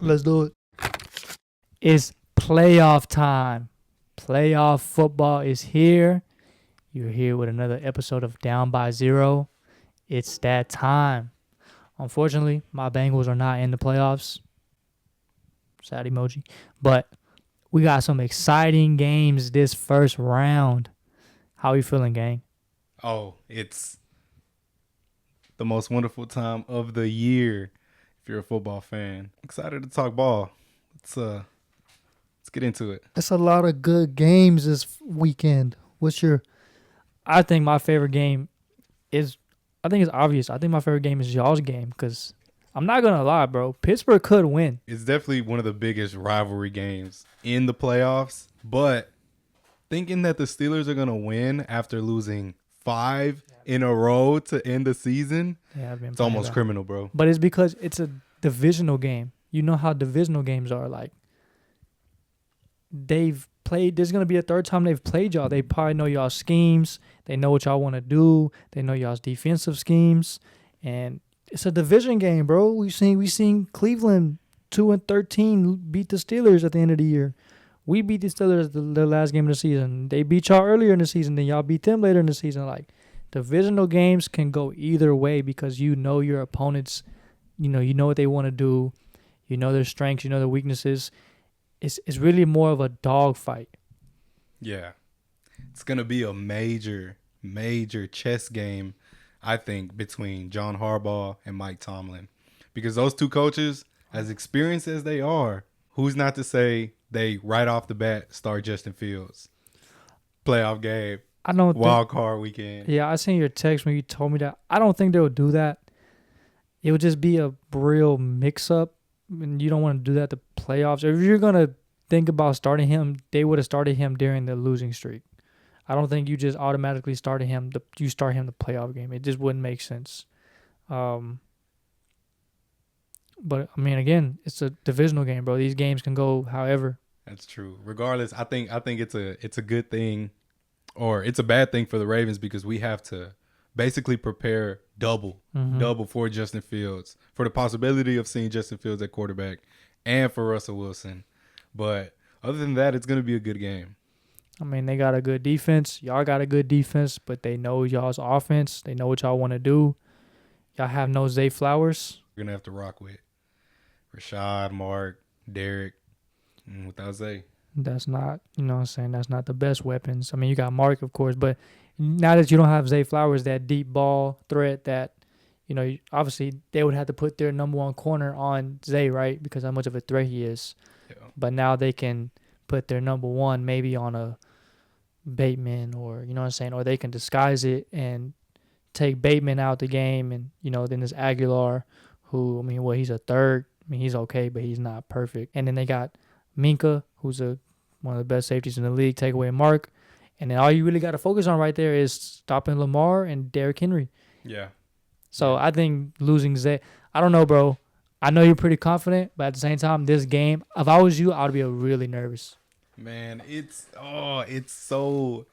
Let's do it. It's playoff time. Playoff football is here. You're here with another episode of Down by Zero. It's that time. Unfortunately, my Bengals are not in the playoffs. Sad emoji. But we got some exciting games this first round. How are you feeling, gang? Oh, it's the most wonderful time of the year if you're a football fan. Excited to talk ball. Let's get into it. That's a lot of good games this weekend. I think my favorite game is, I think it's obvious. I think my favorite game is y'all's game because I'm not going to lie, bro. Pittsburgh could win. It's definitely one of the biggest rivalry games in the playoffs, but thinking that the Steelers are going to win after losing 5 in a row to end the season, it's almost criminal, bro. But it's because it's a divisional game. You know how divisional games are. Like, they've played. There's going to be a third time they've played y'all. They probably know y'all's schemes. They know what y'all want to do. They know y'all's defensive schemes. And it's a division game, bro. We seen Cleveland 2-13 beat the Steelers at the end of the year. We beat the Steelers the last game of the season. They beat y'all earlier in the season, then y'all beat them later in the season. Like, divisional games can go either way because you know your opponents. You know what they want to do. You know their strengths. You know their weaknesses. It's really more of a dog fight. Yeah. It's going to be a major, major chess game, I think, between John Harbaugh and Mike Tomlin. Because those two coaches, as experienced as they are, who's not to say they right off the bat start Justin Fields? Playoff game. Wild card weekend. Yeah, I seen your text when you told me that. I don't think they would do that. It would just be a real mix-up, and you don't want to do that to playoffs. If you're going to think about starting him, they would have started him during the losing streak. I don't think you just automatically started him. You start him the playoff game. It just wouldn't make sense. But I mean, again, it's a divisional game, bro. These games can go however. That's true. Regardless, I think it's a good thing, or it's a bad thing for the Ravens because we have to basically prepare double for Justin Fields, for the possibility of seeing Justin Fields at quarterback, and for Russell Wilson. But other than that, it's going to be a good game. I mean, they got a good defense. Y'all got a good defense, but they know y'all's offense. They know what y'all want to do. Y'all have no Zay Flowers. We're going to have to rock with Rashad, Mark, Derek, without Zay. That's not, that's not the best weapons. I mean, you got Mark, of course, but now that you don't have Zay Flowers, that deep ball threat that, obviously they would have to put their number one corner on Zay, right? Because how much of a threat he is. Yeah. But now they can put their number one maybe on a Bateman or, or they can disguise it and take Bateman out the game. And, then there's Aguilar, who, he's a third. He's okay, but he's not perfect. And then they got Minka, who's one of the best safeties in the league, take away Mark. And then all you really got to focus on right there is stopping Lamar and Derrick Henry. Yeah. So I think losing Zay, I don't know, bro. I know you're pretty confident, but at the same time, this game, if I was you, I would be really nervous. Man, it's so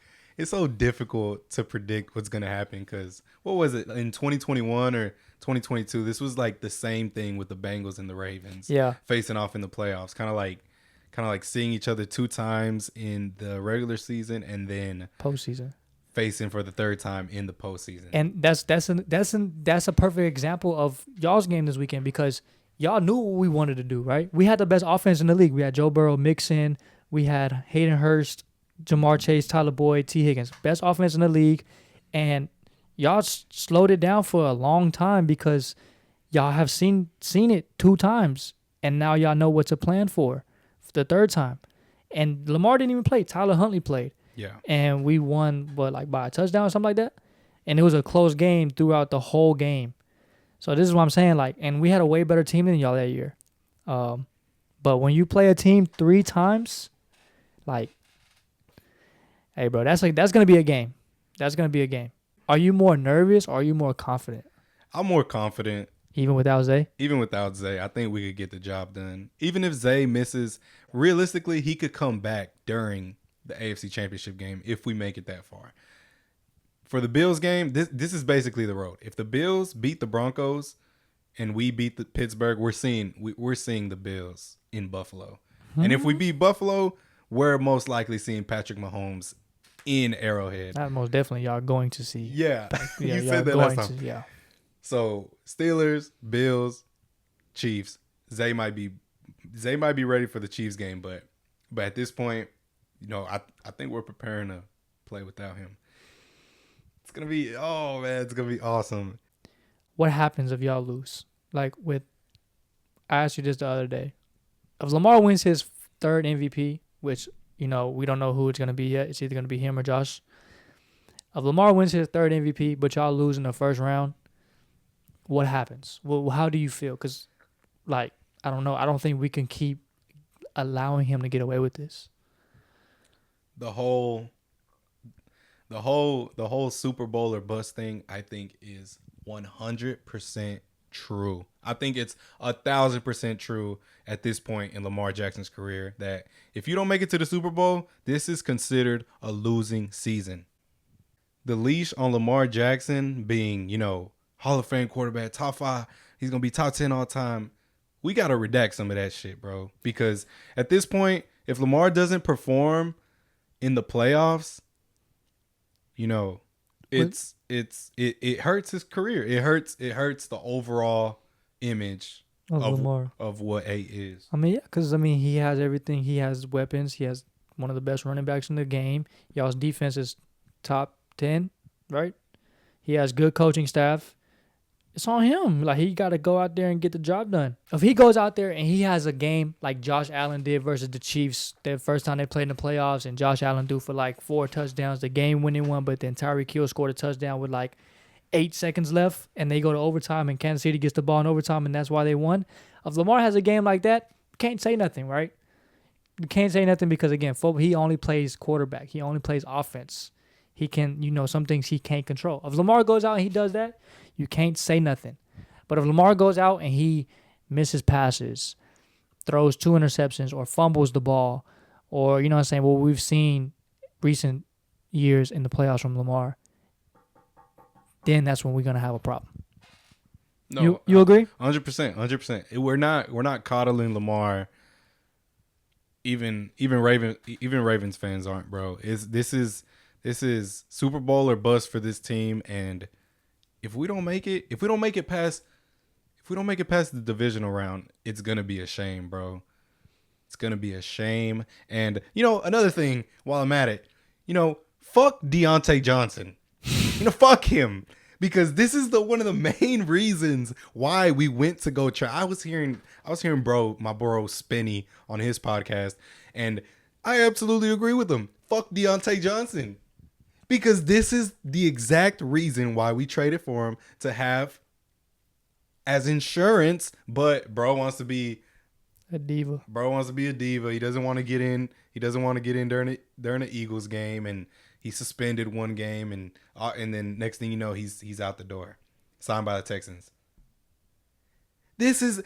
difficult to predict what's going to happen because what was it in 2021 or 2022? This was like the same thing with the Bengals and the Ravens. Yeah. Facing off in the playoffs, kind of like seeing each other 2 times in the regular season and then postseason. Facing for the 3rd time in the postseason. And that's a perfect example of y'all's game this weekend because y'all knew what we wanted to do, right? We had the best offense in the league. We had Joe Burrow, Mixon. We had Hayden Hurst, Jamar Chase, Tyler Boyd, T. Higgins. Best offense in the league. And y'all slowed it down for a long time because y'all have seen it 2 times. And now y'all know what to plan for the 3rd time. And Lamar didn't even play. Tyler Huntley played. Yeah. And we won, by a touchdown or something like that? And it was a close game throughout the whole game. So this is what I'm saying. And we had a way better team than y'all that year. But when you play a team 3 times, hey, bro, that's going to be a game. That's going to be a game. Are you more nervous or are you more confident? I'm more confident. Even without Zay? Even without Zay, I think we could get the job done. Even if Zay misses, realistically, he could come back during the AFC Championship game if we make it that far. For the Bills game, this is basically the road. If the Bills beat the Broncos, and we beat the Pittsburgh, we're seeing the Bills in Buffalo. And if we beat Buffalo, we're most likely seeing Patrick Mahomes in Arrowhead. That most definitely y'all going to see. Yeah. Yeah, You y'all said that going last time. to, yeah. So Steelers, Bills, Chiefs. Zay might be ready for the Chiefs game, but at this point, you know, I think we're preparing to play without him. It's gonna be it's gonna be awesome. What happens if y'all lose? Like I asked you this the other day. If Lamar wins his third MVP, which, you know, we don't know who it's gonna be yet. It's either gonna be him or Josh. If Lamar wins his third MVP, but y'all lose in the first round, what happens? Well, how do you feel? Because, like, I don't know. I don't think we can keep allowing him to get away with this. The whole Super Bowl or bust thing, I think, is 100% true. I think it's 1,000% true at this point in Lamar Jackson's career that if you don't make it to the Super Bowl, this is considered a losing season. The leash on Lamar Jackson being, you know, Hall of Fame quarterback, top 5, he's going to be top 10 all time. We got to redact some of that shit, bro. Because at this point, if Lamar doesn't perform in the playoffs, you know, it hurts his career. It hurts the overall image Lamar. of what A is. I mean, yeah, because, I mean, he has everything. He has weapons. He has one of the best running backs in the game. Y'all's defense is top 10, right? He has good coaching staff. It's on him. Like, he got to go out there and get the job done. If he goes out there and he has a game like Josh Allen did versus the Chiefs the first time they played in the playoffs, and Josh Allen threw for like 4 touchdowns, the game-winning one, but then Tyreek scored a touchdown with like 8 seconds left, and they go to overtime, and Kansas City gets the ball in overtime, and that's why they won. If Lamar has a game like that, can't say nothing, right? You can't say nothing because, again, he only plays quarterback. He only plays offense. He can, you know, some things he can't control. If Lamar goes out and he does that, you can't say nothing. But if Lamar goes out and he misses passes, throws 2 interceptions, or fumbles the ball, or, you know what I'm saying, what we've seen recent years in the playoffs from Lamar, then that's when we're going to have a problem. No, you agree? 100%. We're not coddling Lamar. Even Ravens fans aren't, bro. This is Super Bowl or bust for this team, and if we don't make it past the divisional round, it's gonna be a shame, bro. It's gonna be a shame. And, you know, another thing while I'm at it, you know, fuck Deontay Johnson. You know, fuck him. Because this is one of the main reasons why we went to go try. I was hearing my bro Spinny on his podcast, and I absolutely agree with him. Fuck Deontay Johnson. Because this is the exact reason why we traded for him, to have as insurance, but bro wants to be a diva. He doesn't want to get in. He doesn't want to get in during the Eagles game, and he suspended one game, and then next thing you know, he's out the door, signed by the Texans. This is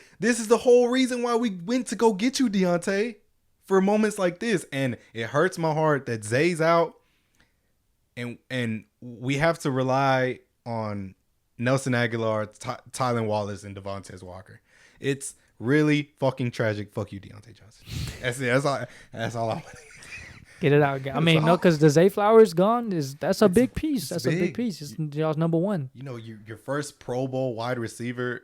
the whole reason why we went to go get you, Deontay, for moments like this, and it hurts my heart that Zay's out, and we have to rely on Nelson Aguilar, Tylen Wallace, and Devontae Walker. It's really fucking tragic. Fuck you, Deontay Johnson. That's it. That's all I want. Get it out again. I mean, no, because the Zay Flowers gone. That's a big piece. That's big. A big piece. It's y'all's number one. You know, your first Pro Bowl wide receiver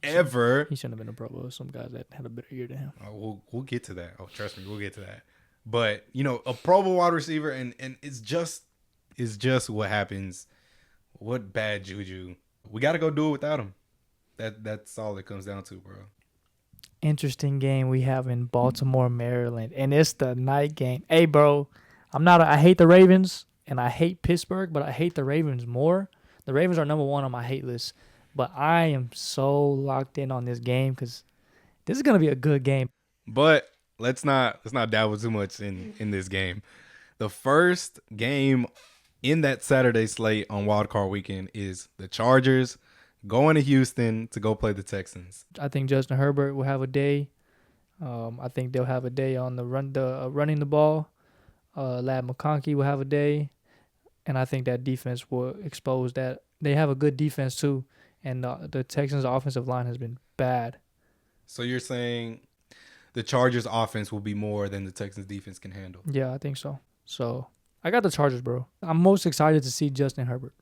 ever. He shouldn't have been a Pro Bowl. Some guys that had a better year than him. We'll get to that. Oh, trust me, we'll get to that. But, you know, a Pro Bowl wide receiver, and it's just what happens. What bad juju. We got to go do it without him. That's all it comes down to, bro. Interesting game we have in Baltimore, Maryland, and it's the night game. Hey, bro, I hate the Ravens and I hate Pittsburgh, but I hate the Ravens more. The Ravens are number 1 on my hate list, but I am so locked in on this game because this is gonna be a good game. But let's not dabble too much in this game. The first game in that Saturday slate on Wild Card Weekend is the Chargers going to Houston to go play the Texans. I think Justin Herbert will have a day. I think they'll have a day on the running the ball. Lad McConkey will have a day, and I think that defense will expose that. They have a good defense too, and the Texans' offensive line has been bad. So you're saying the Chargers' offense will be more than the Texans' defense can handle? Yeah, I think so. So I got the Chargers, bro. I'm most excited to see Justin Herbert.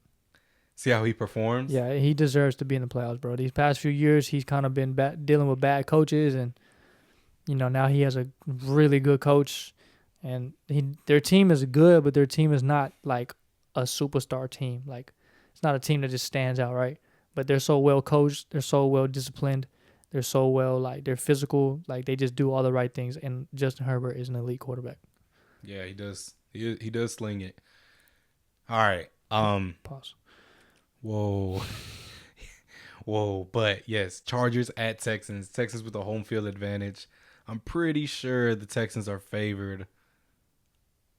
See how he performs? Yeah, he deserves to be in the playoffs, bro. These past few years, he's kind of been dealing with bad coaches, and now he has a really good coach, and their team is good, but their team is not like a superstar team. Like, it's not a team that just stands out, right? But they're so well coached, they're so well disciplined, they're so well, like, they're physical, like they just do all the right things. And Justin Herbert is an elite quarterback. Yeah, he does. He does sling it. All right. Pause. Whoa. Whoa. But yes, Chargers at Texans. Texans with a home field advantage. I'm pretty sure the Texans are favored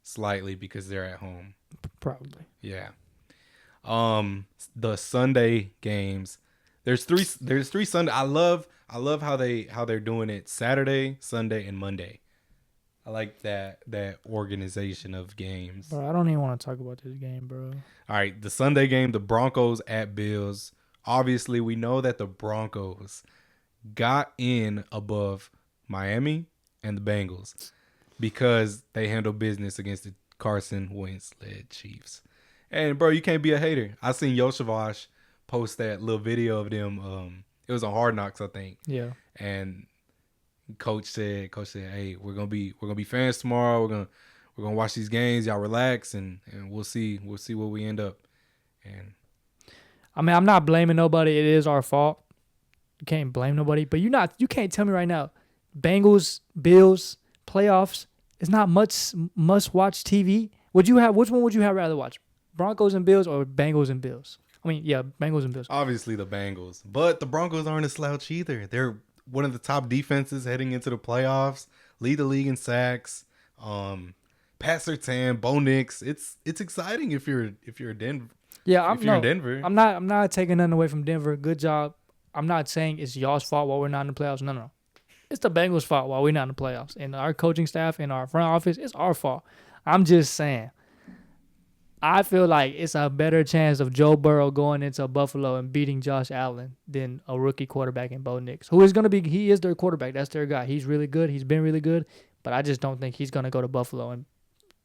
slightly because they're at home. Probably. Yeah. The Sunday games. There's three Sunday. I love how they're doing it Saturday, Sunday, and Monday. I like that organization of games. Bro, I don't even want to talk about this game, bro. All right, the Sunday game, the Broncos at Bills. Obviously, we know that the Broncos got in above Miami and the Bengals because they handled business against the Carson Wentz-led Chiefs. And, bro, you can't be a hater. I seen Yoshavash post that little video of them. It was on Hard Knocks, I think. Yeah. And Coach said, "Hey, we're gonna be fans tomorrow. We're gonna watch these games. Y'all relax, and we'll see where we end up." And I mean, I'm not blaming nobody. It is our fault. You can't blame nobody. But you can't tell me right now, Bengals, Bills, playoffs is not much must-watch TV. Which one would you have rather watch? Broncos and Bills or Bengals and Bills? I mean, yeah, Bengals and Bills. obviously the Bengals, but the Broncos aren't a slouch either. They're one of the top defenses heading into the playoffs. Lead the league in sacks. Pat Surtain, Bo Nix. It's exciting if you're Denver. Yeah, if you're in Denver. I'm not taking nothing away from Denver. Good job. I'm not saying it's y'all's fault while we're not in the playoffs. No. It's the Bengals' fault while we're not in the playoffs. And our coaching staff and our front office, it's our fault. I'm just saying. I feel like it's a better chance of Joe Burrow going into Buffalo and beating Josh Allen than a rookie quarterback in Bo Nix, who is he is their quarterback. That's their guy. He's really good. He's been really good. But I just don't think he's going to go to Buffalo. And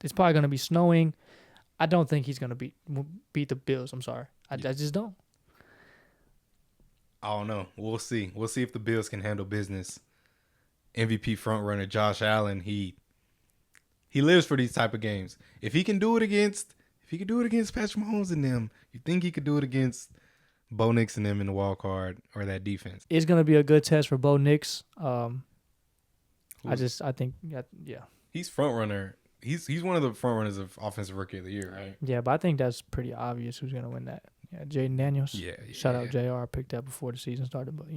it's probably going to be snowing. I don't think he's going to beat the Bills. I'm sorry. I just don't. I don't know. We'll see. We'll see if the Bills can handle business. MVP frontrunner Josh Allen, he lives for these type of games. If he can do it against Patrick Mahomes and them, you think he could do it against Bo Nix and them in the wild card or that defense? It's going to be a good test for Bo Nix. I think, yeah. He's frontrunner. He's one of the frontrunners of Offensive Rookie of the Year, right? Yeah, but I think that's pretty obvious who's going to win that. Yeah, Jaden Daniels. Yeah. Shout out JR. I picked that before the season started, but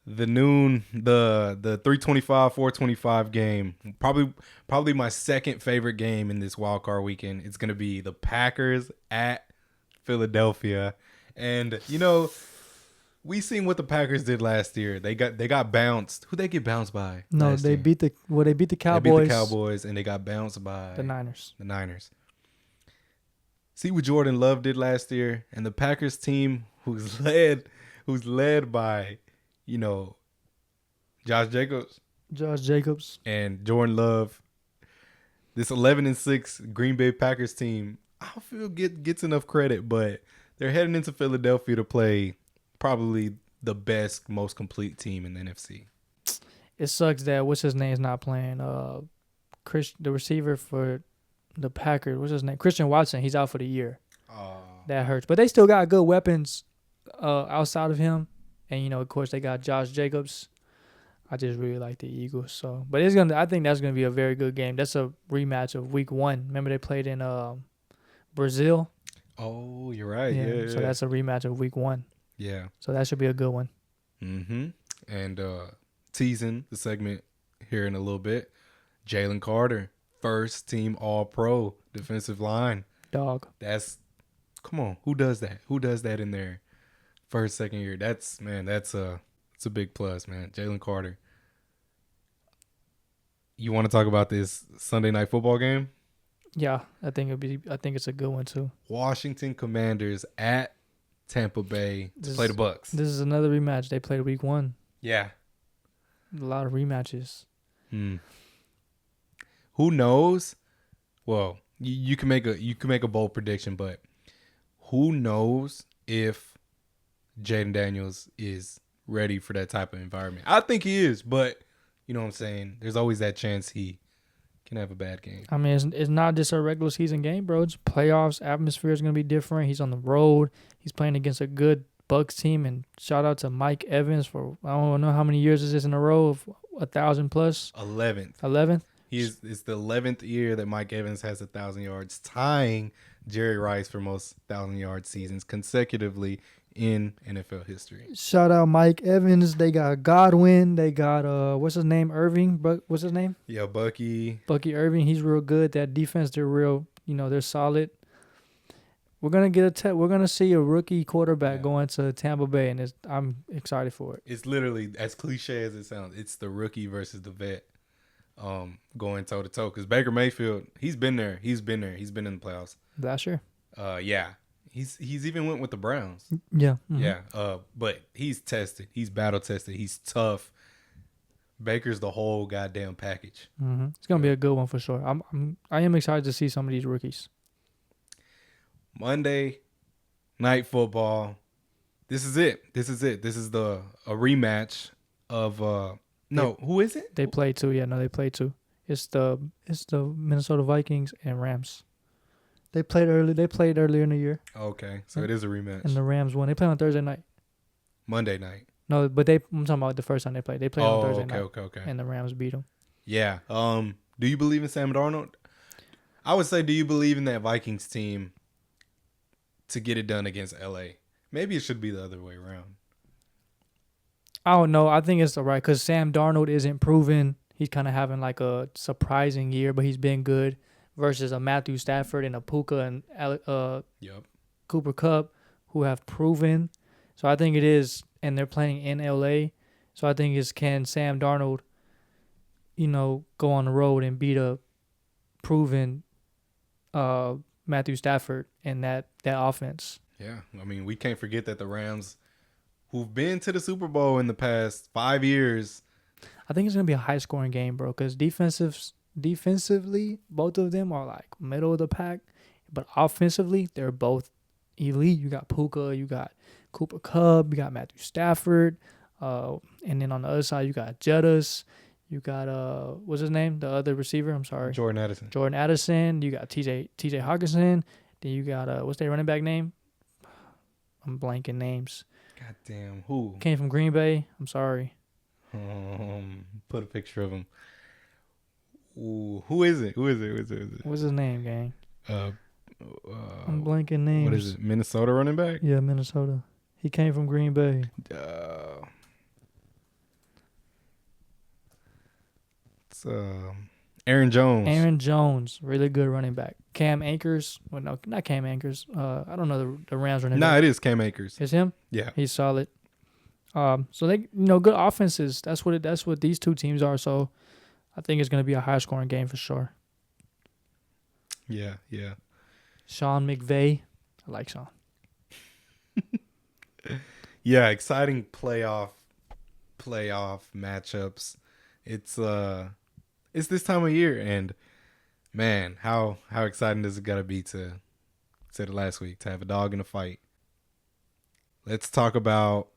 The 325, 425 game, probably my second favorite game in this wild card weekend. It's gonna be the Packers at Philadelphia, and we seen what the Packers did last year. They got bounced. Who they get bounced by? No, they beat the Cowboys. They beat the Cowboys, and they got bounced by the Niners. The Niners. See what Jordan Love did last year, and the Packers team who's led by Josh Jacobs and Jordan Love. This 11-6 Green Bay Packers team, I don't feel gets enough credit, but they're heading into Philadelphia to play probably the best, most complete team in the NFC. It sucks that what's his name's not playing. The receiver for the Packers, what's his name? Christian Watson. He's out for the year. That hurts, but they still got good weapons outside of him. And, of course, they got Josh Jacobs. I just really like the Eagles. So, but I think that's going to be a very good game. That's a rematch of Week 1. Remember they played in Brazil? Oh, you're right. Yeah. So that's a rematch of Week 1. Yeah. So that should be a good one. Mm-hmm. And teasing the segment here in a little bit, Jalen Carter, first team All-Pro defensive line. Dog. Come on. Who does that? Who does that in there? First, second year. That's a big plus, man. Jalen Carter. You want to talk about this Sunday night football game? Yeah, I think it's a good one too. Washington Commanders at Tampa Bay to play the Bucks. This is another rematch. They played week 1. Yeah. A lot of rematches. Who knows? Well, you can make a bold prediction, but who knows if Jaden Daniels is ready for that type of environment? I think he is, but you know what I'm saying? There's always that chance he can have a bad game. I mean, it's not just a regular season game, bro. It's playoffs. Atmosphere is going to be different. He's on the road. He's playing against a good Bucks team. And shout out to Mike Evans for, I don't know how many years is this in a row of 1,000 plus. 11th. 11th? It's the 11th year that Mike Evans has 1,000 yards, tying Jerry Rice for most 1,000-yard seasons consecutively in NFL history. Shout out Mike Evans. They got Godwin. They got what's his name? Irving. What's his name? Yeah, Bucky Irving. He's real good. That defense, they're real. They're solid. We're gonna get we're gonna see a rookie quarterback going to Tampa Bay, and I'm excited for it. It's literally as cliche as it sounds. It's the rookie versus the vet, going toe to toe. Because Baker Mayfield, he's been there. He's been in the playoffs Last year. Yeah. He's even went with the Browns. Yeah. Mm-hmm. Yeah. But he's tested. He's battle tested. He's tough. Baker's the whole goddamn package. Mm-hmm. It's gonna be a good one for sure. I am excited to see some of these rookies. Monday Night Football. This is it. This is a rematch of who is it? They played two. Yeah, no, they played two. It's the Minnesota Vikings and Rams. They played earlier in the year. Okay, so it is a rematch. And the Rams won. They played on Thursday night. Monday night. No, but I'm talking about the first time they played. They played on Thursday night. Okay. And the Rams beat them. Yeah. Do you believe in Sam Darnold? I would say, do you believe in that Vikings team to get it done against LA? Maybe it should be the other way around. I don't know. I think it's all right because Sam Darnold isn't proven. He's kind of having like a surprising year, but he's been good versus a Matthew Stafford and a Puka and Cooper Kupp who have proven. So I think it is, and they're playing in LA. So I think can Sam Darnold, go on the road and beat a proven Matthew Stafford and that offense. Yeah, I mean, we can't forget that the Rams, who've been to the Super Bowl in the past 5 years. I think it's going to be a high-scoring game, bro, because defensively, both of them are like middle of the pack, but offensively, they're both elite. You got Puka, you got Cooper Kupp, you got Matthew Stafford, and then on the other side, you got Jettas. You got what's his name? The other receiver. I'm sorry. Jordan Addison. You got TJ Hawkinson. Then you got what's their running back name? I'm blanking names. Goddamn, who came from Green Bay? I'm sorry. Put a picture of him. Ooh, who is it? What's his name, gang? I'm blanking names. What is it? Minnesota running back? Yeah, Minnesota. He came from Green Bay. It's Aaron Jones. Aaron Jones, really good running back. Cam Akers. Well, no, not Cam Akers. I don't know the Rams running back. Nah, it is Cam Akers. It's him? Yeah. He's solid. So they, good offenses. That's what these two teams are. So I think it's going to be a high scoring game for sure. Yeah. Sean McVay. I like Sean. Yeah, exciting playoff matchups. It's this time of year, and man, how exciting does it gotta be to said it last week, to have a dog in a fight. Let's talk about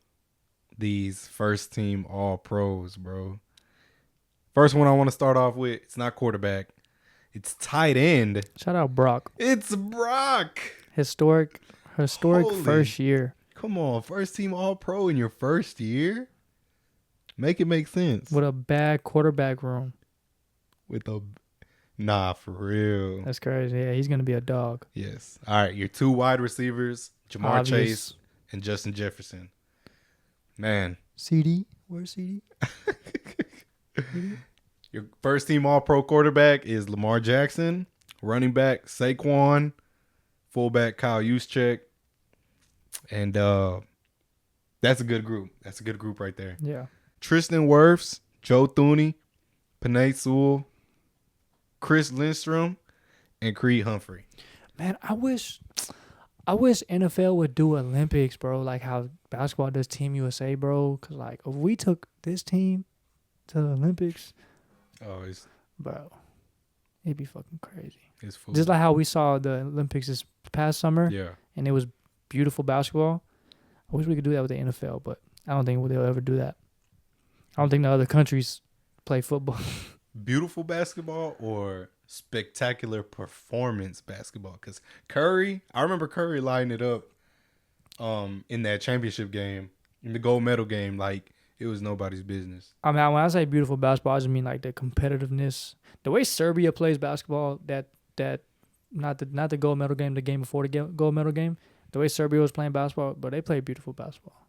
these first team all pros, bro. First one I want to start off with, it's not quarterback. It's tight end. Shout out Brock. It's Brock. Historic first year. Come on, first team all pro in your first year? Make it make sense. With a bad quarterback room. Nah, for real. That's crazy. Yeah, he's going to be a dog. Yes. All right, your two wide receivers, Jamar Chase and Justin Jefferson. Man. CD? Where's CD? Your first team all-pro quarterback is Lamar Jackson. Running back, Saquon. Fullback, Kyle Juszczyk. And that's a good group. That's a good group right there. Yeah. Tristan Wirfs, Joe Thuney, Penei Sewell, Chris Lindstrom, and Creed Humphrey. Man, I wish I wish NFL would do Olympics, bro. Like how basketball does Team USA, bro. Cause like if we took this team to the Olympics, Oh, bro, it'd be fucking crazy. it's full. Just like how we saw the Olympics this past summer, Yeah. and it was beautiful basketball. I wish we could do that with the NFL, but I don't think they'll ever do that. I don't think the other countries play football. Beautiful basketball or spectacular performance basketball? Because Curry, I remember Curry lighting it up in that championship game, in the gold medal game, like it was nobody's business. I mean, when I say beautiful basketball, I just mean like the competitiveness, the way Serbia plays basketball. That not the gold medal game, the game before the gold medal game. The way Serbia was playing basketball, but they played beautiful basketball.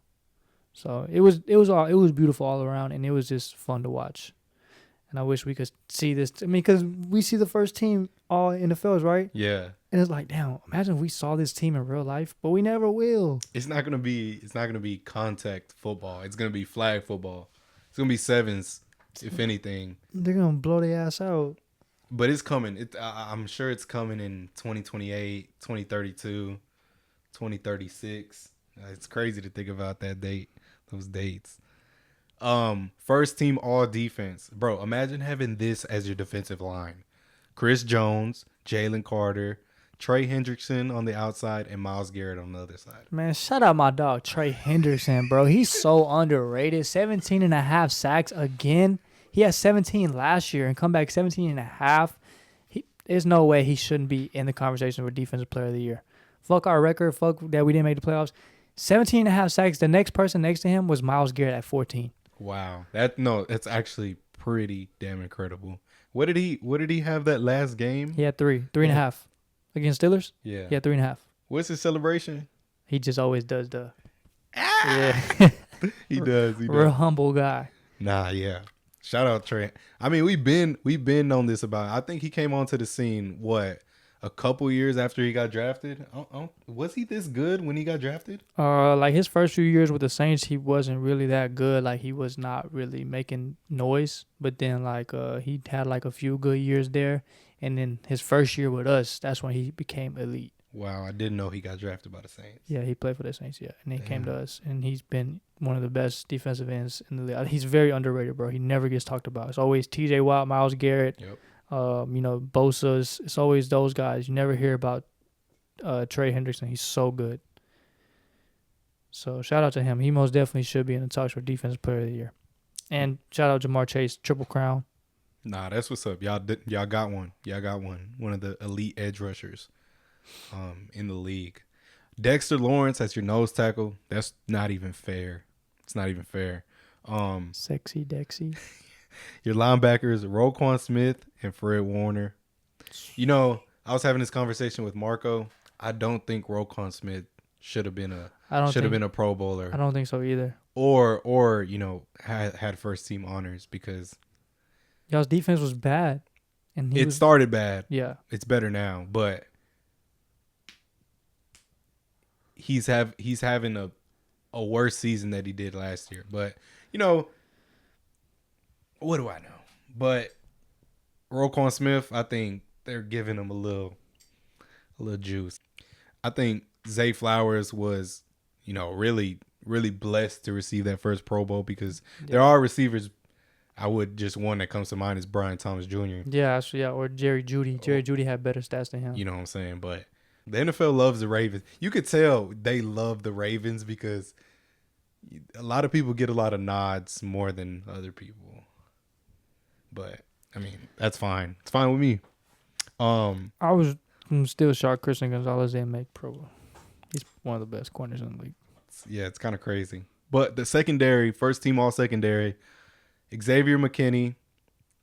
So it was beautiful all around, and it was just fun to watch. And I wish we could see this. I mean, because we see the first team all NFLs, right? Yeah. And it's like, damn, imagine if we saw this team in real life, but we never will. It's not gonna be contact football. It's gonna be flag football. It's gonna be sevens, if anything. They're gonna blow their ass out. But it's coming. I'm sure it's coming in 2028, 2032, 2036. It's crazy to think about that date, those dates. First team all defense. Bro, imagine having this as your defensive line. Chris Jones, Jalen Carter, Trey Hendrickson on the outside, and Myles Garrett on the other side. Man, shout out my dog, Trey Hendrickson, bro. He's so underrated. 17 and a half sacks again. He had 17 last year and come back 17 and a half. There's no way he shouldn't be in the conversation for Defensive Player of the Year. Fuck our record. Fuck that we didn't make the playoffs. 17 and a half sacks. The next person next to him was Myles Garrett at 14. Wow. That's actually pretty damn incredible. What did he have that last game? He had three and a half. Against Steelers? Yeah. He had 3.5. What's his celebration? He just always does the. Yeah. He does. Real humble guy. Nah, yeah. Shout out Trey. I mean, we've been on this about. I think he came onto the scene a couple years after he got drafted. Was he this good when he got drafted? Like his first few years with the Saints, he wasn't really that good. Like he was not really making noise. But then like he had like a few good years there, and then his first year with us, that's when he became elite. Wow, I didn't know he got drafted by the Saints. Yeah, he played for the Saints. Yeah, and he came to us, and he's been one of the best defensive ends in the league. He's very underrated, bro. He never gets talked about. It's always T.J. Watt, Myles Garrett. Yep. Bosa's. It's always those guys. You never hear about Trey Hendrickson. He's so good. So shout out to him. He most definitely should be in the talks for Defensive Player of the Year. And shout out Jamar Chase, Triple Crown. Nah, that's what's up. Y'all got one. Y'all got one. One of the elite edge rushers in the league. Dexter Lawrence as your nose tackle. That's not even fair. It's not even fair. Sexy Dexy. Your linebackers, Roquan Smith and Fred Warner. You know, I was having this conversation with Marco. I don't think Roquan Smith should have been a Pro Bowler. I don't think so either. Or had first team honors because Y'all's defense was bad, and it started bad. Yeah, it's better now, but he's having a worse season that he did last year. But what do I know? But Roquan Smith, I think they're giving him a little juice. I think Zay Flowers was, really, really blessed to receive that first Pro Bowl because there are receivers. I would just one that comes to mind is Brian Thomas Jr. Yeah, or Jerry Jeudy. Jerry Jeudy had better stats than him. You know what I'm saying? But the NFL loves the Ravens. You could tell they love the Ravens because a lot of people get a lot of nods more than other people. But I mean, that's fine. It's fine with me. I'm still shocked Christian Gonzalez didn't make Pro Bowl. He's one of the best corners in the league. Yeah, it's kind of crazy. But the secondary, first team all secondary, Xavier McKinney,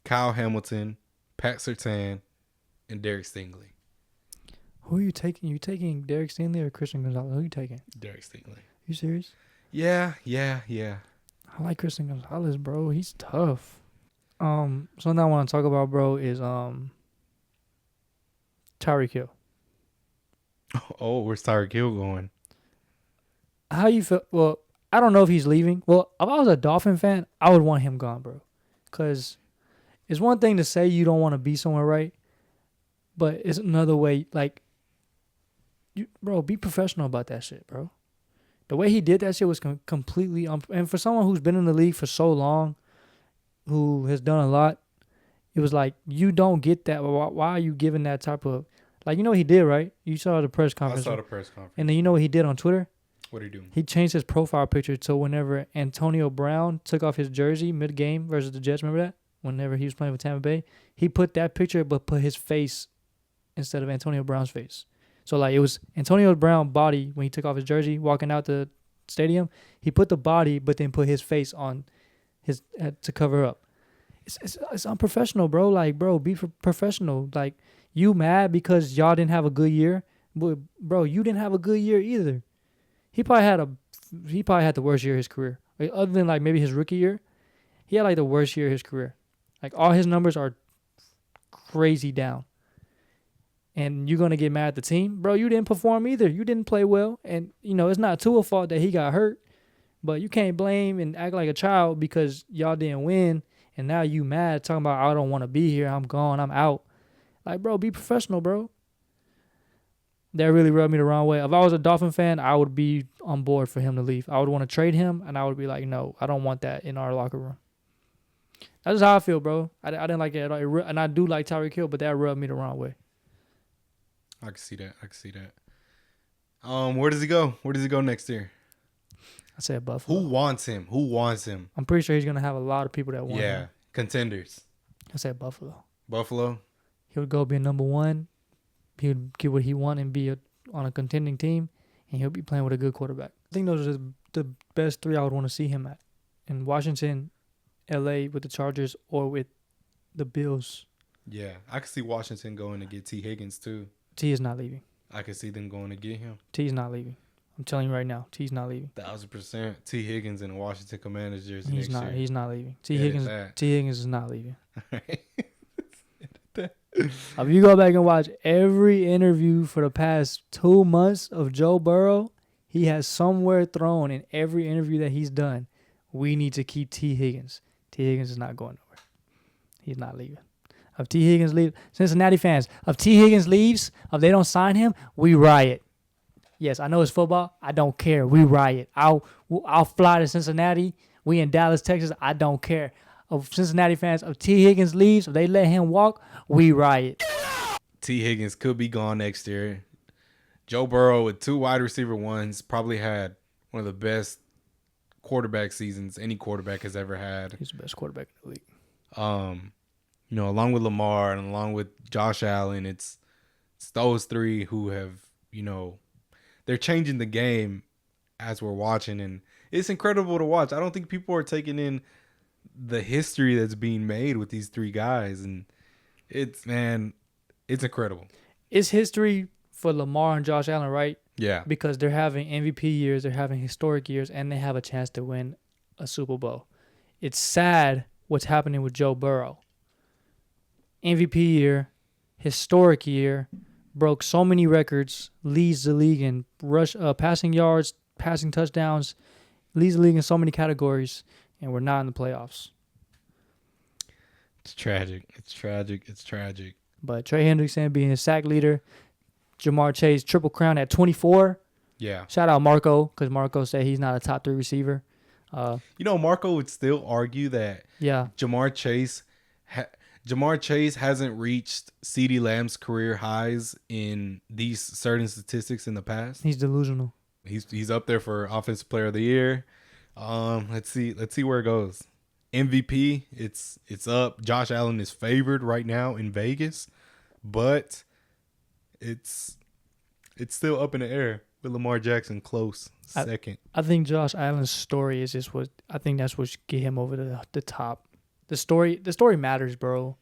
Kyle Hamilton, Pat Surtain, and Derek Stingley. Who are you taking? You taking Derek Stingley or Christian Gonzalez? Who are you taking? Derek Stingley. You serious? Yeah. I like Christian Gonzalez, bro. He's tough. Something I want to talk about, bro, is Tyreek Hill. Oh, where's Tyreek Hill going? How you feel? Well, I don't know if he's leaving. Well, if I was a Dolphin fan, I would want him gone, bro. Because it's one thing to say you don't want to be somewhere, right? But it's another way, like, bro, be professional about that shit, bro. The way he did that shit was completely and for someone who's been in the league for so long, who has done a lot, it was like you don't get that. Why are you giving that type of like what he did, right? You saw the press I conference. saw the press conference. And then you know what he did on Twitter? What did he do? He changed his profile picture so whenever Antonio Brown took off his jersey mid game versus the Jets, remember that? Whenever he was playing with Tampa Bay, he put that picture but put his face instead of Antonio Brown's face. So like it was Antonio Brown body when he took off his jersey walking out the stadium. He put the body but then put his face on his to cover up. It's unprofessional, bro. Like, bro, be professional. Like, you mad because y'all didn't have a good year, but bro, you didn't have a good year either. He probably had the worst year of his career. Like, other than like maybe his rookie year, he had like the worst year of his career. Like all his numbers are crazy down. And you're gonna get mad at the team, bro. You didn't perform either. You didn't play well, and it's not Tua's fault that he got hurt, but you can't blame and act like a child because y'all didn't win, and now you mad talking about I don't want to be here. I'm gone. I'm out. Like, bro, be professional, bro. That really rubbed me the wrong way. If I was a Dolphin fan, I would be on board for him to leave. I would want to trade him, and I would be like, no, I don't want that in our locker room. That's just how I feel, bro. I didn't like it at all. And I do like Tyreek Hill, but that rubbed me the wrong way. I can see that. Where does he go? Where does he go next year? I said Buffalo. Who wants him? I'm pretty sure he's gonna have a lot of people that want him. Yeah, contenders. I said Buffalo. Buffalo. He would go be a number one. He would get what he wants and be on a contending team, and he'll be playing with a good quarterback. I think those are the best three I would want to see him at. In Washington, L.A. with the Chargers, or with the Bills. Yeah, I could see Washington going to get T. Higgins too. T is not leaving. I could see them going to get him. T's not leaving. I'm telling you right now, T's not leaving. 1,000%. T. Higgins in a Washington Commanders jersey He's next not. year. He's not leaving. T. Edit Higgins is not leaving. that. If you go back and watch every interview for the past 2 months of Joe Burrow, he has somewhere thrown in every interview that he's done, we need to keep T. Higgins. T. Higgins is not going nowhere. He's not leaving. If T. Higgins leaves, Cincinnati fans, if T. Higgins leaves, if they don't sign him, we riot. Yes, I know it's football. I don't care. We riot. I'll fly to Cincinnati. We in Dallas, Texas. I don't care. Of Cincinnati fans, if T. Higgins leaves, if they let him walk, we riot. T. Higgins could be gone next year. Joe Burrow with 2 wide receiver ones probably had one of the best quarterback seasons any quarterback has ever had. He's the best quarterback in the league. Along with Lamar and along with Josh Allen, it's those three who have, they're changing the game as we're watching, and it's incredible to watch. I don't think people are taking in the history that's being made with these three guys, and it's incredible. It's history for Lamar and Josh Allen, right? Yeah. Because they're having MVP years, they're having historic years, and they have a chance to win a Super Bowl. It's sad what's happening with Joe Burrow. MVP year, historic year, broke so many records, leads the league in passing yards, passing touchdowns, leads the league in so many categories, and we're not in the playoffs. It's tragic. But Trey Hendrickson being a sack leader, Jamar Chase triple crown at 24. Yeah. Shout out Marco, because Marco said he's not a top 3 receiver. Marco would still argue that Jamar Chase hasn't reached CeeDee Lamb's career highs in these certain statistics in the past. He's delusional. He's up there for Offensive Player of the Year. Let's see where it goes. MVP, it's up. Josh Allen is favored right now in Vegas, but it's still up in the air with Lamar Jackson close second. I think Josh Allen's story is just I think that's what should get him over the top. The story matters, bro.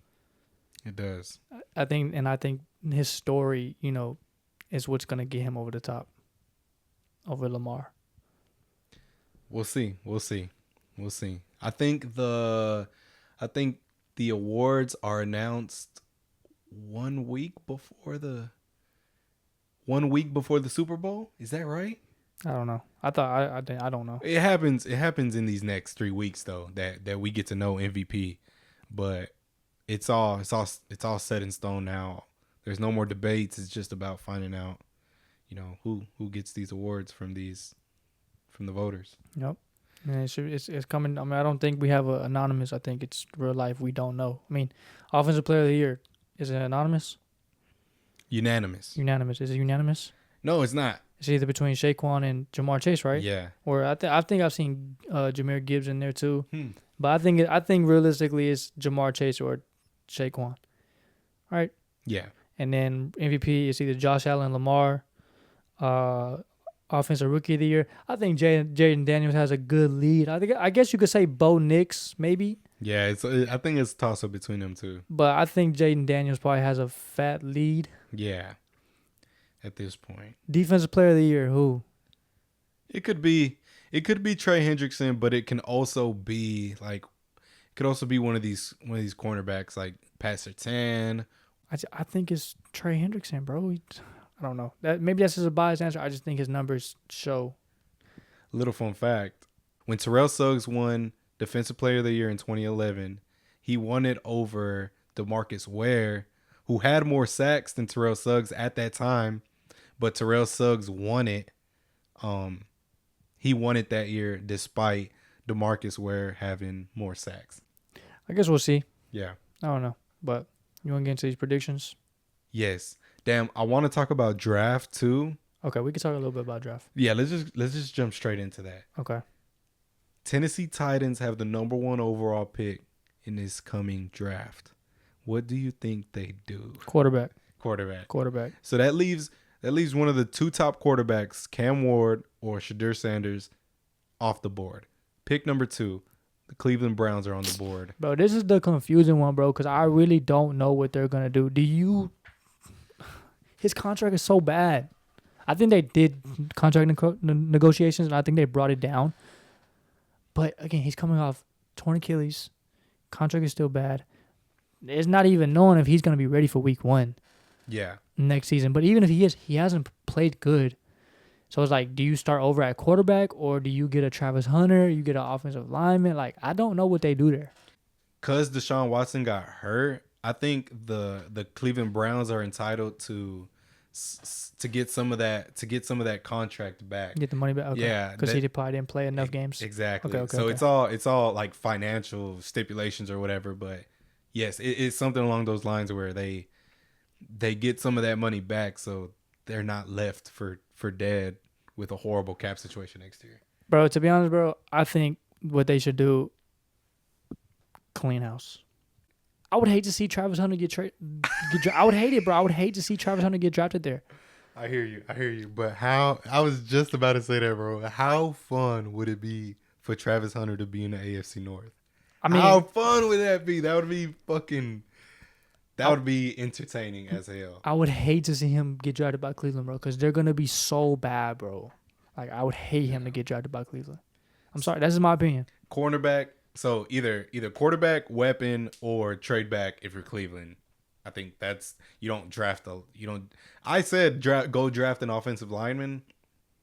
It does. I think his story, is what's gonna get him over the top over Lamar. We'll see. I think the awards are announced 1 week before the Super Bowl. Is that right? I don't know. I don't know. It happens in these next 3 weeks though that we get to know MVP, but it's all set in stone now. There's no more debates. It's just about finding out, who gets these awards from the voters. Yep. And it's coming. I mean, I don't think we have an anonymous. I think it's real life. We don't know. I mean, offensive player of the year, is it anonymous? Unanimous. Unanimous. Is it unanimous? No, it's not. It's either between Saquon and Jamar Chase, right? Yeah. Or I think I've seen Jahmyr Gibbs in there too. But I think realistically it's Jamar Chase or Saquon. Right? Yeah. And then MVP is either Josh Allen, Lamar, offensive rookie of the year. I think Jaden Daniels has a good lead. I guess you could say Bo Nix maybe. Yeah, I think it's a toss up between them two. But I think Jaden Daniels probably has a fat lead. Yeah. At this point. Defensive player of the year, who? It could be Trey Hendrickson, but it can also be one of these cornerbacks like Pat Surtain. I think it's Trey Hendrickson, bro. I don't know. Maybe that's just a biased answer. I just think his numbers show. Little fun fact. When Terrell Suggs won Defensive Player of the Year in 2011, he won it over DeMarcus Ware, who had more sacks than Terrell Suggs at that time, but Terrell Suggs won it. He won it that year despite DeMarcus Ware having more sacks. I guess we'll see. Yeah. I don't know. But you want to get into these predictions? Yes. Damn, I want to talk about draft too. Okay, we can talk a little bit about draft. Yeah, let's just jump straight into that. Okay. Tennessee Titans have the number 1 overall pick in this coming draft. What do you think they do? Quarterback. So that leaves one of the 2 top quarterbacks, Cam Ward or Shadur Sanders, off the board. Pick number 2, the Cleveland Browns are on the board. Bro, this is the confusing one, bro, because I really don't know what they're going to do. His contract is so bad. I think they did contract negotiations, and I think they brought it down. But, again, he's coming off torn Achilles. Contract is still bad. It's not even known if he's going to be ready for week 1. Yeah. Next season. But even if he is, he hasn't played good. So it's like, do you start over at quarterback, or do you get a Travis Hunter? You get an offensive lineman? Like, I don't know what they do there. Because Deshaun Watson got hurt, I think the Cleveland Browns are entitled to get some of that contract back. Get the money back. Okay. Yeah, because he probably didn't play enough games. Exactly. Okay, so okay. it's all like financial stipulations or whatever. But yes, it's something along those lines where they get some of that money back, so they're not left for dead with a horrible cap situation next year. Bro, to be honest, bro, I think what they should do, clean house. I would hate to see Travis Hunter I would hate it, bro. I would hate to see Travis Hunter get drafted there. I hear you. But I was just about to say that, bro. How fun would it be for Travis Hunter to be in the AFC North? I mean, how fun would that be? That would be entertaining as hell. I would hate to see him get drafted by Cleveland, bro, because they're gonna be so bad, bro. Like, I would hate him to get drafted by Cleveland. I'm sorry, that's just my opinion. Cornerback. So either quarterback, weapon, or trade back if you're Cleveland. I think that's I said go draft an offensive lineman.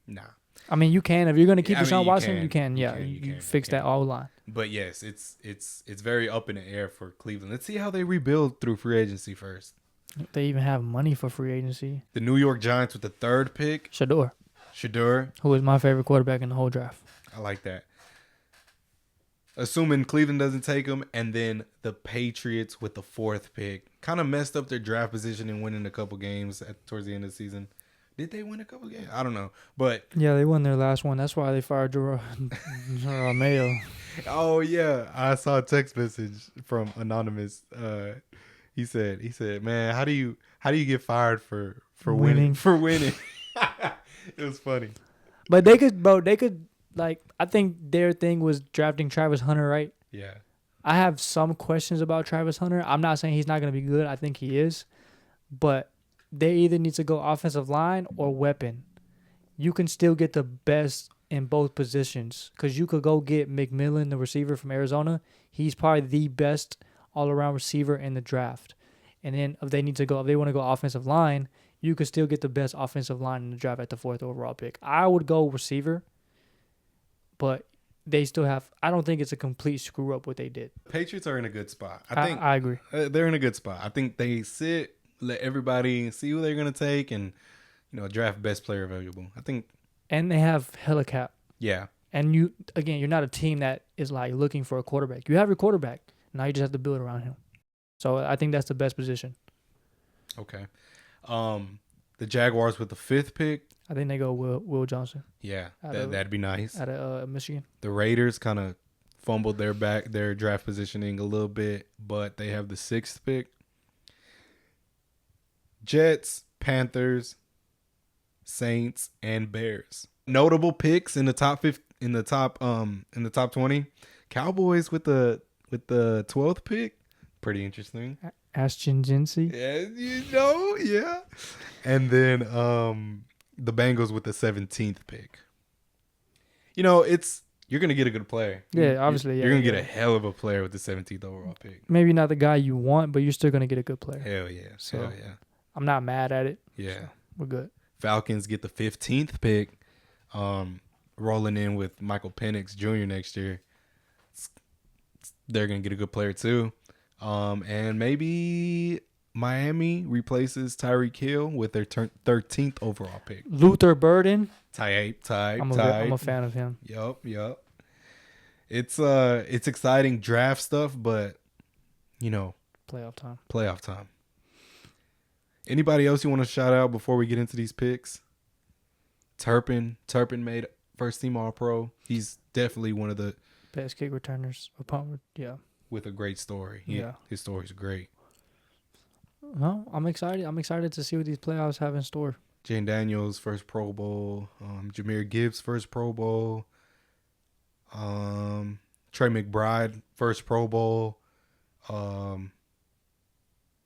Nah. I mean, you can if you're gonna keep Deshaun Watson. You can. You fix that all line. But yes, it's very up in the air for Cleveland. Let's see how they rebuild through free agency first. They even have money for free agency. The New York Giants with the 3rd pick. Shadur, who is my favorite quarterback in the whole draft. I like that. Assuming Cleveland doesn't take him, and then the Patriots with the 4th pick. Kind of messed up their draft position and winning a couple games towards the end of the season. Did they win a couple games? I don't know. But yeah, they won their last one. That's why they fired Mayo. Oh, yeah. I saw a text message from Anonymous. He said, man, how do you get fired for winning? For winning. It was funny. But they could, like, I think their thing was drafting Travis Hunter, right? Yeah. I have some questions about Travis Hunter. I'm not saying he's not going to be good. I think he is. But they either need to go offensive line or weapon. You can still get the best in both positions because you could go get McMillan, the receiver from Arizona. He's probably the best all-around receiver in the draft. And then if they want to go offensive line, you could still get the best offensive line in the draft at the 4th overall pick. I would go receiver, but they still have. I don't think it's a complete screw up what they did. Patriots are in a good spot. I agree. They're in a good spot. I think they let everybody see who they're gonna take, and draft best player available. I think. And they have hella cap. Yeah. And you're not a team that is like looking for a quarterback. You have your quarterback. Now you just have to build around him. So I think that's the best position. Okay. The Jaguars with the 5th pick. I think they go Will Johnson. Yeah, that'd be nice. Out of Michigan. The Raiders kind of fumbled their draft positioning a little bit, but they have the 6th pick. Jets, Panthers, Saints, and Bears. Notable picks in the top 20. Cowboys with the 12th pick. Pretty interesting. Ashton Jinsey. Yeah, yeah. And then the Bengals with the 17th pick. You're gonna get a good player. Yeah, obviously. You're gonna get a hell of a player with the 17th overall pick. Maybe not the guy you want, but you're still gonna get a good player. Hell yeah. So, hell yeah. I'm not mad at it. Yeah. So we're good. Falcons get the 15th pick. Rolling in with Michael Penix Jr. next year. They're gonna get a good player too. And maybe Miami replaces Tyreek Hill with their 13th overall pick. Luther Burden. I'm a fan of him. Yup. It's exciting draft stuff, but playoff time. Anybody else you want to shout out before we get into these picks? Turpin made first team All-Pro. He's definitely one of the best kick returners. Yeah. With a great story. His story's great. No, I'm excited. I'm excited to see what these playoffs have in store. Jane Daniels first Pro Bowl. Jahmyr Gibbs first Pro Bowl. Trey McBride first Pro Bowl.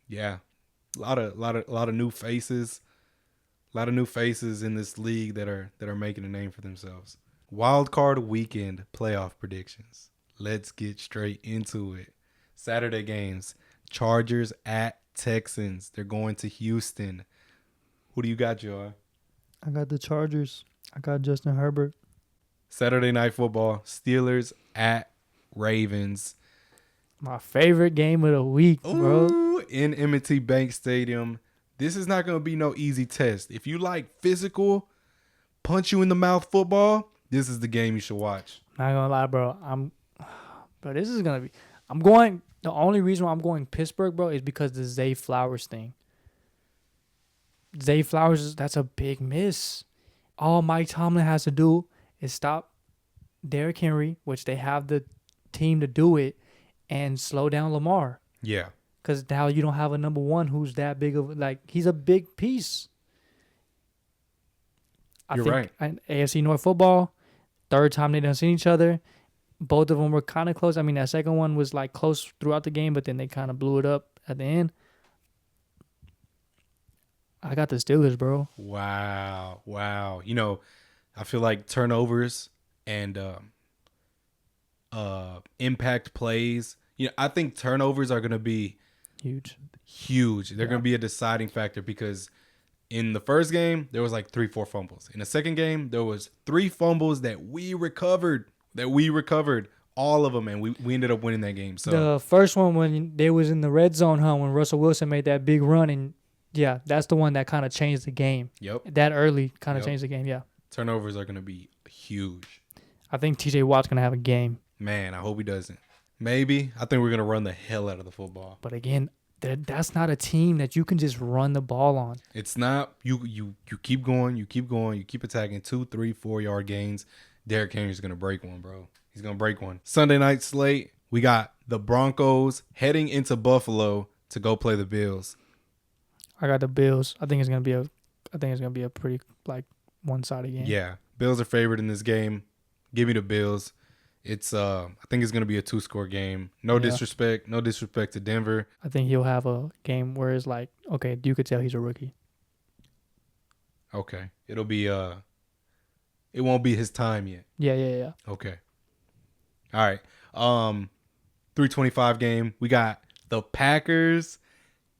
Yeah, a lot of new faces. A lot of new faces in this league that are making a name for themselves. Wild card weekend playoff predictions. Let's get straight into it. Saturday games. Chargers at Texans. They're going to Houston. Who do you got, Joy? I got the Chargers. I got Justin Herbert. Saturday night football. Steelers at Ravens. My favorite game of the week, bro. Ooh, in M&T Bank Stadium. This is not going to be no easy test. If you like physical, punch you in the mouth football, this is the game you should watch. Not going to lie, bro. This is going to be... The only reason why I'm going Pittsburgh, bro, is because the Zay Flowers thing. Zay Flowers, that's a big miss. All Mike Tomlin has to do is stop Derrick Henry, which they have the team to do it, and slow down Lamar. Yeah. Because now you don't have a number one who's that big of, he's a big piece. You're right. AFC North football, third time they done seen each other. Both of them were kind of close. I mean, that second one was close throughout the game, but then they kind of blew it up at the end. I got the Steelers, bro. Wow. I feel like turnovers and impact plays. I think turnovers are going to be huge. They're going to be a deciding factor because in the first game, there was 3-4 fumbles. In the second game, there was 3 fumbles that we recovered. All of them, and we ended up winning that game. So the first one when they was in the red zone, when Russell Wilson made that big run, and yeah, that's the one that kind of changed the game. Yep. That early kind of changed the game, yeah. Turnovers are going to be huge. I think TJ Watt's going to have a game. Man, I hope he doesn't. Maybe. I think we're going to run the hell out of the football. But again, that's not a team that you can just run the ball on. It's not. You keep going, you keep attacking 2, 3, 4 yard gains. Derrick Henry's going to break one, bro. He's going to break one. Sunday night slate, we got the Broncos heading into Buffalo to go play the Bills. I got the Bills. I think it's going to be a pretty one-sided game. Yeah. Bills are favored in this game. Give me the Bills. It's I think it's going to be a 2-score game. No disrespect to Denver. I think he'll have a game where it's okay, you could tell he's a rookie. Okay. It'll be it won't be his time yet. Yeah. Okay. All right. 3:25 game. We got the Packers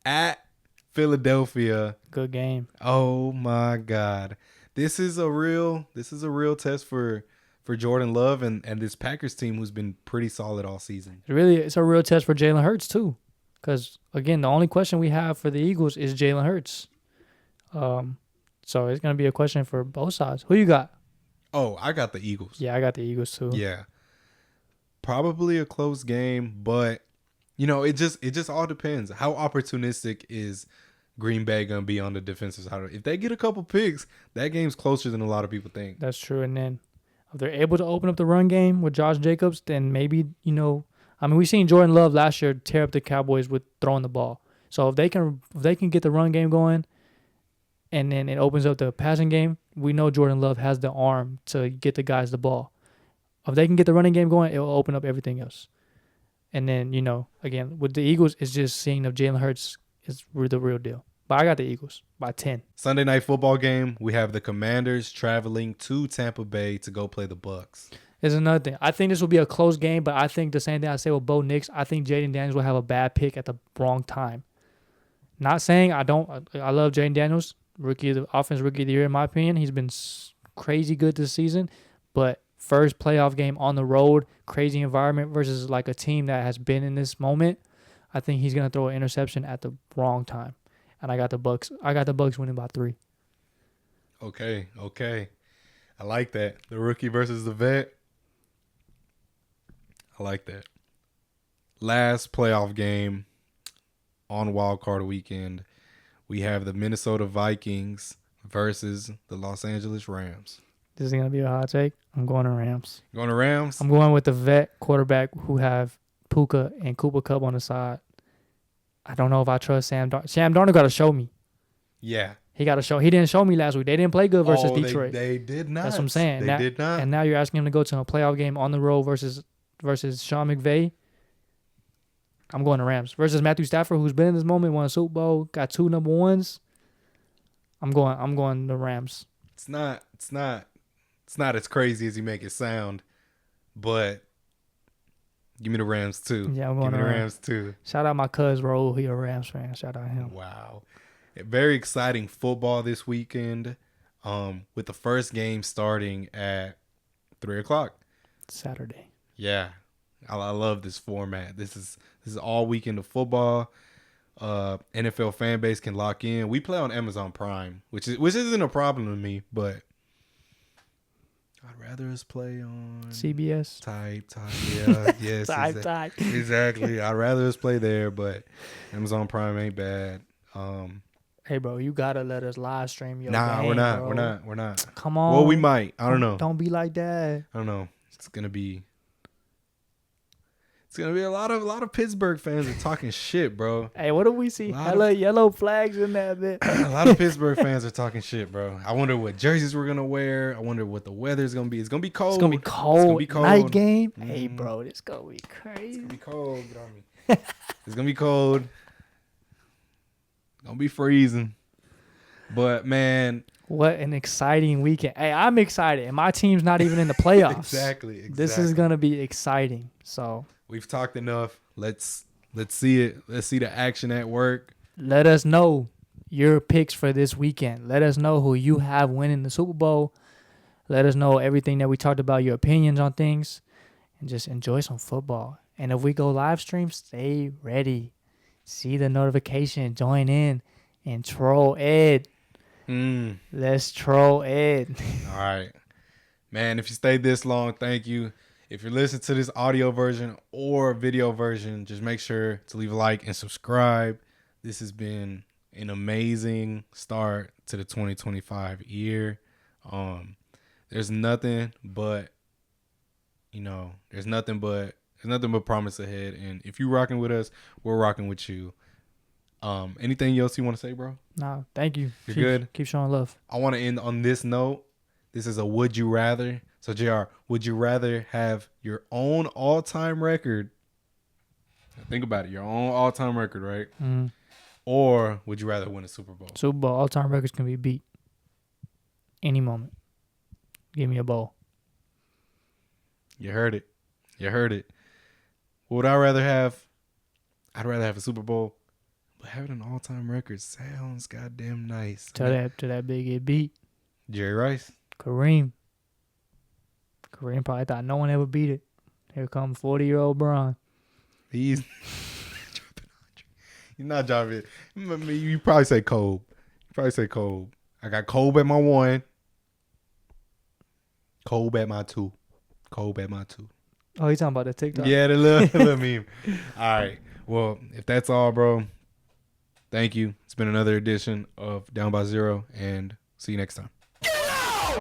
at Philadelphia. Good game. Oh my God. This is a real test for Jordan Love and this Packers team who's been pretty solid all season. It's a real test for Jalen Hurts too. Because again, the only question we have for the Eagles is Jalen Hurts. So it's gonna be a question for both sides. Who you got? Oh, I got the Eagles. Yeah, I got the Eagles too. Yeah. Probably a close game, but it just all depends. How opportunistic is Green Bay gonna be on the defensive side? If they get a couple picks, that game's closer than a lot of people think. That's true. And then if they're able to open up the run game with Josh Jacobs, then maybe, we seen Jordan Love last year tear up the Cowboys with throwing the ball. So if they can get the run game going and then it opens up the passing game, we know Jordan Love has the arm to get the guys the ball. If they can get the running game going, it will open up everything else. And then, again, with the Eagles, it's just seeing if Jalen Hurts is the real deal. But I got the Eagles by 10. Sunday night football game, we have the Commanders traveling to Tampa Bay to go play the Bucs. There's another thing. I think this will be a close game, but I think the same thing I say with Bo Nix. I think Jaden Daniels will have a bad pick at the wrong time. Not saying I don't. I love Jaden Daniels, rookie of the year in my opinion. He's been crazy good this season, but first playoff game on the road, crazy environment versus like a team that has been in this moment. I think he's gonna throw an interception at the wrong time. And I got the Bucs. I got the Bucs winning by 3. Okay. I like that. The rookie versus the vet. I like that. Last playoff game on Wild Card Weekend, we have the Minnesota Vikings versus the Los Angeles Rams. This is gonna be a hot take. I'm going to Rams. You going to Rams? I'm going with the vet quarterback who have Puka and Cooper Kupp on the side. I don't know if I trust Sam Darnold. Sam Darnold got to show me. Yeah. He got to show. He didn't show me last week. They didn't play good versus Detroit. They did not. That's what I'm saying. They did not. And now you're asking him to go to a playoff game on the road versus Sean McVay. I'm going to Rams. Versus Matthew Stafford, who's been in this moment, won a Super Bowl, got 2 number ones. I'm going the Rams. It's not as crazy as you make it sound, but give me the Rams too. Yeah, I'm going to the Rams too. Shout out my cuz Raul, he a Rams fan. Shout out him. Wow. Very exciting football this weekend, with the first game starting at 3:00 Saturday. Yeah, I love this format. This is all weekend of football. NFL fan base can lock in. We play on Amazon Prime, which isn't a problem to me, but I'd rather us play on CBS. Type. Yeah, yes. Type. Exactly. I'd rather us play there, but Amazon Prime ain't bad. Hey, bro, you gotta let us live stream your Nah, game, we're not. bro. We're not. Come on. Well, we might. I don't know. Don't be like that. I don't know. It's gonna be a lot of Pittsburgh fans are talking shit, bro. Hey, what do we see? Hella yellow flags in that bit. A lot of Pittsburgh fans are talking shit, bro. I wonder what jerseys we're gonna wear. I wonder what the weather's gonna be. It's gonna be cold. It's gonna be cold. Night game. Mm-hmm. Hey, bro, this gonna be crazy. It's gonna be cold. Get on me. It's gonna be cold. It's gonna be freezing. But man, what an exciting weekend! Hey, I'm excited, and my team's not even in the playoffs. Exactly. This is gonna be exciting. So we've talked enough. Let's see it. Let's see the action at work. Let us know your picks for this weekend. Let us know who you have winning the Super Bowl. Let us know everything that we talked about, your opinions on things, and just enjoy some football. And if we go live stream, stay ready. See the notification, join in, and troll Ed. Let's troll Ed. All right. Man, if you stayed this long, thank you. If you're listening to this audio version or video version, just make sure to leave a like and subscribe. This has been an amazing start to the 2025 year. There's nothing but promise ahead. And if you're rocking with us, we're rocking with you. Anything else you want to say, bro? No, thank you. You're good? Keep showing love. I want to end on this note. This is a would you rather. So, JR, would you rather have your own all-time record? Think about it. Your own all-time record, right? Mm-hmm. Or would you rather win a Super Bowl? Super Bowl. All-time records can be beat any moment. Give me a bowl. You heard it. What would I rather have? I'd rather have a Super Bowl. But having an all-time record sounds goddamn nice. To that big get beat. Jerry Rice. Kareem probably thought no one ever beat it. Here comes 40-year-old Bron. He's not dropping it. You probably say Kobe. I got Kobe at my 1. Kobe at my 2. Kobe at my 2. Oh, he's talking about the TikTok. Yeah, the little meme. All right. Well, if that's all, bro, thank you. It's been another edition of Down by Zero, and see you next time.